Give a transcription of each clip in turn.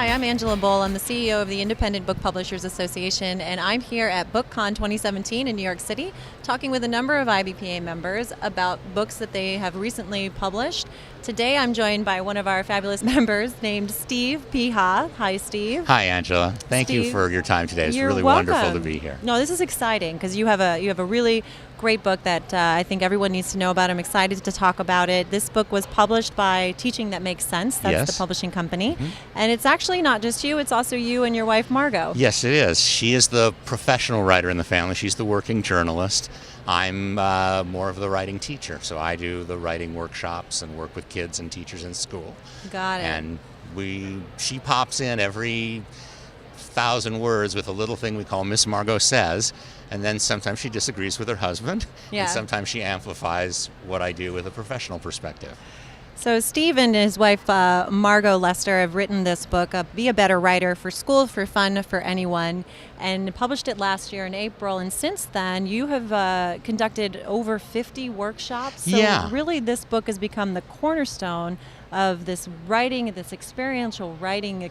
Hi, I'm Angela Bull. I'm the CEO of the Independent Book Publishers Association, and I'm here at BookCon 2017 in New York City talking with a number of IBPA members about books that they have recently published. Today I'm joined by one of our fabulous members named Steve Peha. Hi, Steve. Hi, Angela. Thank you for your time today. It's really welcome. Wonderful to be here. No, this is exciting because you have a really great book that I think everyone needs to know about. I'm excited to talk about it. This book was published by Teaching That Makes Sense. That's the publishing company. Mm-hmm. And it's actually not just you, it's also you and your wife, Margot. Yes, it is. She is the professional writer in the family. She's the working journalist. I'm more of the writing teacher, so I do the writing workshops and work with kids and teachers in school. Got it. And she pops in every 1,000 words with a little thing we call Miss Margot Says, and then sometimes she disagrees with her husband, and sometimes she amplifies what I do with a professional perspective. So Steve and his wife, Margot Lester, have written this book, Be a Better Writer, for school, for fun, for anyone, and published it last year in April. And since then, you have conducted over 50 workshops. So really, this book has become the cornerstone of this writing, this experiential writing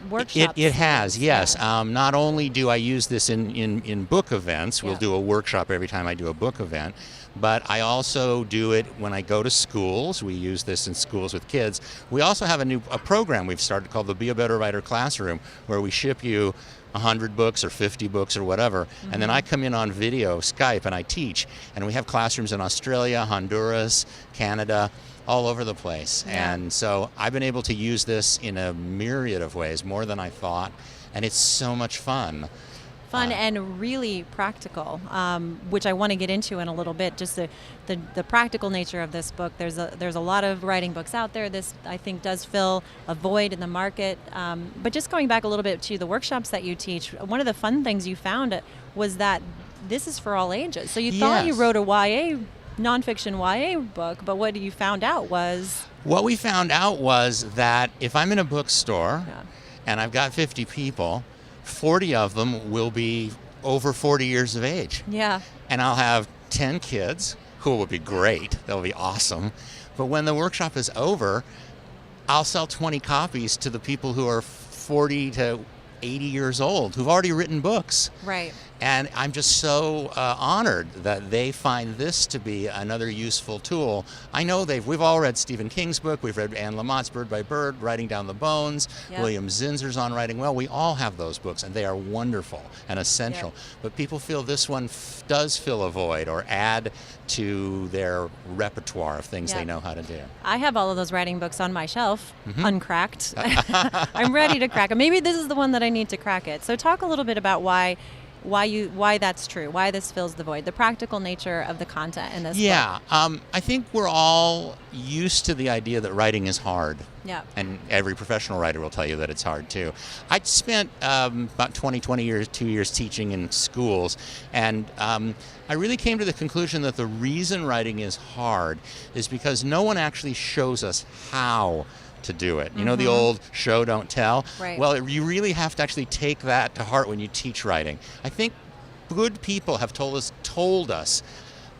workshops. It has, yes. Not only do I use this in book events, we'll do a workshop every time I do a book event, but I also do it when I go to schools. We use this in schools with kids. We also have a program we've started called the Be a Better Writer Classroom, where we ship you 100 books or 50 books or whatever, and then I come in on video, Skype, and I teach. And we have classrooms in Australia, Honduras, Canada, all over the place. And so I've been able to use this in a myriad of ways, more than I thought, and it's so much fun. And really practical, which I want to get into in a little bit, just the practical nature of this book. There's a lot of writing books out there. This, I think, does fill a void in the market. But just going back a little bit to the workshops that you teach, one of the fun things you found was that this is for all ages. So you thought you wrote a YA, nonfiction YA book, but what you found out was? What we found out was that if I'm in a bookstore and I've got 50 people, 40 of them will be over 40 years of age. Yeah. And I'll have 10 kids who will be great. They'll be awesome. But when the workshop is over, I'll sell 20 copies to the people who are 40 to 80 years old who've already written books. Right. And I'm just so honored that they find this to be another useful tool. I know we've all read Stephen King's book. We've read Anne Lamott's Bird by Bird, Writing Down the Bones. William Zinzer's on Writing Well. We all have those books, and they are wonderful and essential. But people feel this one does fill a void or add to their repertoire of things they know how to do. I have all of those writing books on my shelf, uncracked. I'm ready to crack it. Maybe this is the one that I need to crack it. So talk a little bit about why that's true, why this fills the void, the practical nature of the content in this book. I think we're all used to the idea that writing is hard. Yeah. And every professional writer will tell you that it's hard too. I spent about 2 years teaching in schools, and I really came to the conclusion that the reason writing is hard is because no one actually shows us how to do it. You know the old show, don't tell? Right. Well, you really have to actually take that to heart when you teach writing. I think good people have told us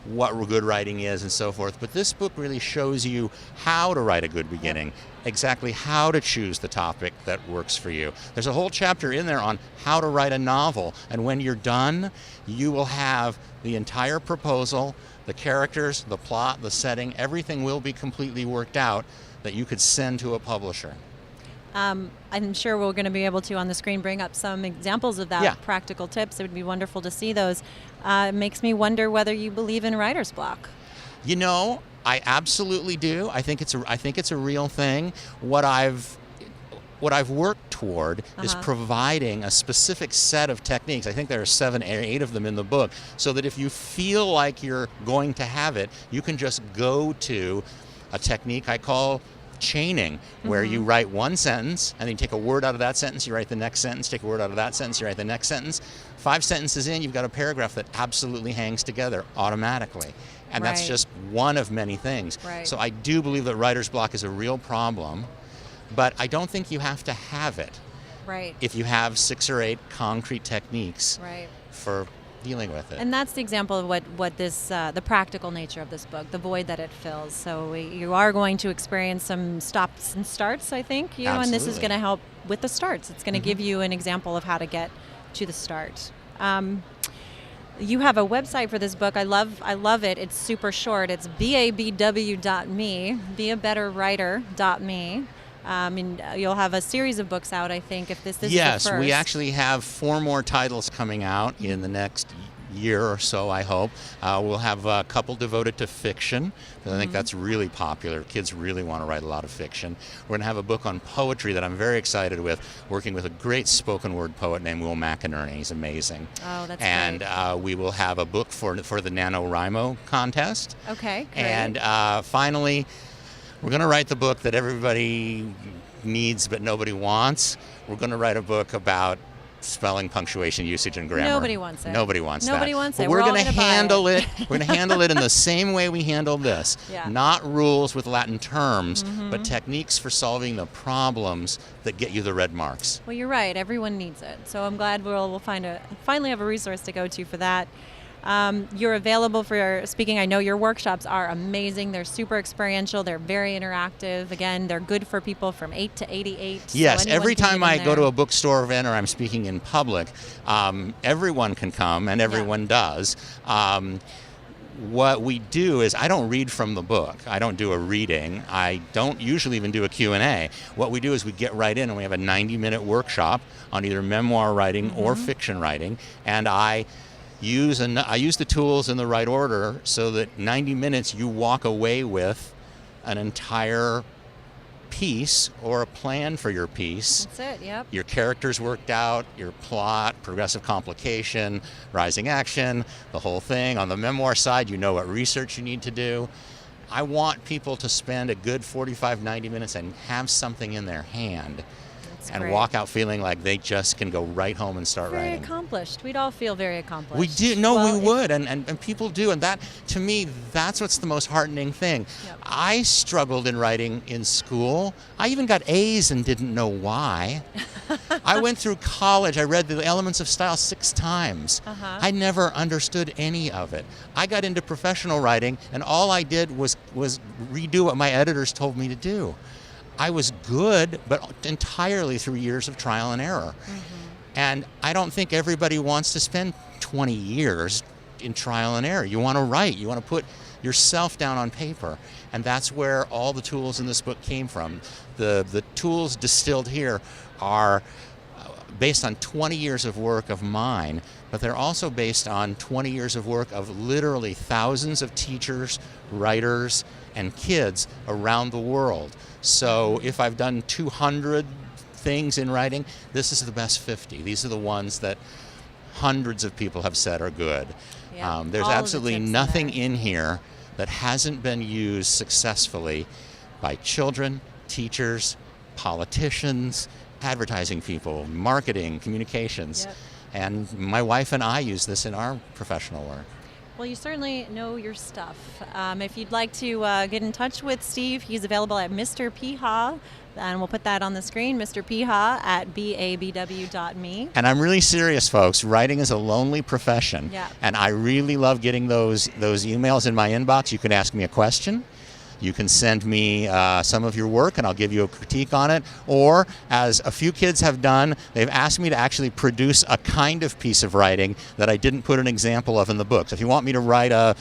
what good writing is and so forth, but this book really shows you how to write a good beginning, exactly how to choose the topic that works for you. There's a whole chapter in there on how to write a novel, and when you're done, you will have the entire proposal, the characters, the plot, the setting, everything will be completely worked out that you could send to a publisher. I'm sure we're going to be able to, on the screen, bring up some examples of that, practical tips. It would be wonderful to see those. It makes me wonder whether you believe in writer's block. You know, I absolutely do. I think it's a real thing. What I've worked toward is providing a specific set of techniques. I think there are 7 or 8 of them in the book, so that if you feel like you're going to have it, you can just go to a technique I call chaining, where you write one sentence and then you take a word out of that sentence, you write the next sentence, take a word out of that sentence, you write the next sentence. 5 sentences in, you've got a paragraph that absolutely hangs together automatically. And that's just one of many things. So I do believe that writer's block is a real problem, but I don't think you have to have it. If you have 6 or 8 concrete techniques for dealing with it. And that's the example of what this the practical nature of this book, the void that it fills. So you are going to experience some stops and starts, I think, you know, and this is going to help with the starts. It's going to give you an example of how to get to the start. You have a website for this book. I love it. It's super short. It's babw.me, beabetterwriter.me. And you'll have a series of books out, I think, if this is the first. Yes, we actually have 4 more titles coming out in the next year or so, I hope. We'll have a couple devoted to fiction. I think that's really popular. Kids really want to write a lot of fiction. We're going to have a book on poetry that I'm very excited with, working with a great spoken word poet named Will McInerney. He's amazing. Oh, that's and great. We will have a book for the NaNoWriMo contest. Okay, great. And finally, we're going to write the book that everybody needs but nobody wants. We're going to write a book about spelling, punctuation, usage, and grammar. Nobody wants it. Nobody wants Nobody that. wants But it. we're We're all going to gonna buy handle it. We're going to handle it in the same way we handle this. Yeah. Not rules with Latin terms, but techniques for solving the problems that get you the red marks. Well, you're right. Everyone needs it. So I'm glad we'll finally have a resource to go to for that. You're available for speaking. I know your workshops are amazing. They're super experiential. They're very interactive. Again, they're good for people from 8 to 88. Yes, so every time I go to there. a bookstore event or I'm speaking in public, everyone can come, and everyone does. What we do is I don't read from the book. I don't do a reading. I don't usually even do a Q&A. What we do is we get right in and we have a 90-minute workshop on either memoir writing or fiction writing, and I use the tools in the right order so that 90 minutes you walk away with an entire piece or a plan for your piece. That's it, yep. Your characters worked out, your plot, progressive complication, rising action, the whole thing. On the memoir side, you know what research you need to do. I want people to spend a good 45, 90 minutes and have something in their hand. And great. Walk out feeling like they just can go right home and start Very writing. accomplished. We'd all feel very accomplished. We do. No, Well, we would, and people do. And that, to me, that's what's the most heartening thing. Yep. I struggled in writing in school. I even got A's and didn't know why. I went through college. I read The Elements of Style 6 times. I never understood any of it. I got into professional writing, and all I did was redo what my editors told me to do. I was good, but entirely through years of trial and error. And I don't think everybody wants to spend 20 years in trial and error. You want to write. You want to put yourself down on paper. And that's where all the tools in this book came from. The tools distilled here are based on 20 years of work of mine, but they're also based on 20 years of work of literally thousands of teachers, writers, and kids around the world. So if I've done 200 things in writing, this is the best 50. These are the ones that hundreds of people have said are good. Yeah, There's all of the absolutely tips nothing there. in here that hasn't been used successfully by children, teachers, politicians, advertising people, marketing, communications. Yep. And my wife and I use this in our professional work. Well, you certainly know your stuff. If you'd like to get in touch with Steve, he's available at Mr. Peha, and we'll put that on the screen, Mr. Peha at babw.me. And I'm really serious, folks. Writing is a lonely profession. Yeah. And I really love getting those emails in my inbox. You can ask me a question. You can send me some of your work and I'll give you a critique on it. Or, as a few kids have done, they've asked me to actually produce a kind of piece of writing that I didn't put an example of in the book. So if you want me to write a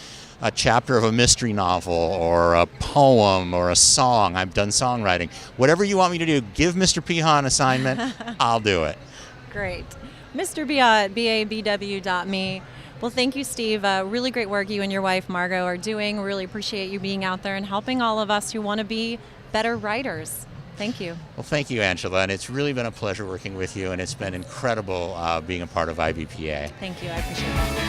chapter of a mystery novel or a poem or a song, I've done songwriting. Whatever you want me to do, give Mr. Peha an assignment, I'll do it. Great. Mr. Peha at babw.me. Well, thank you, Steve. Really great work you and your wife, Margot, are doing. Really appreciate you being out there and helping all of us who want to be better writers. Thank you. Well, thank you, Angela. And it's really been a pleasure working with you, and it's been incredible being a part of IBPA. Thank you. I appreciate it.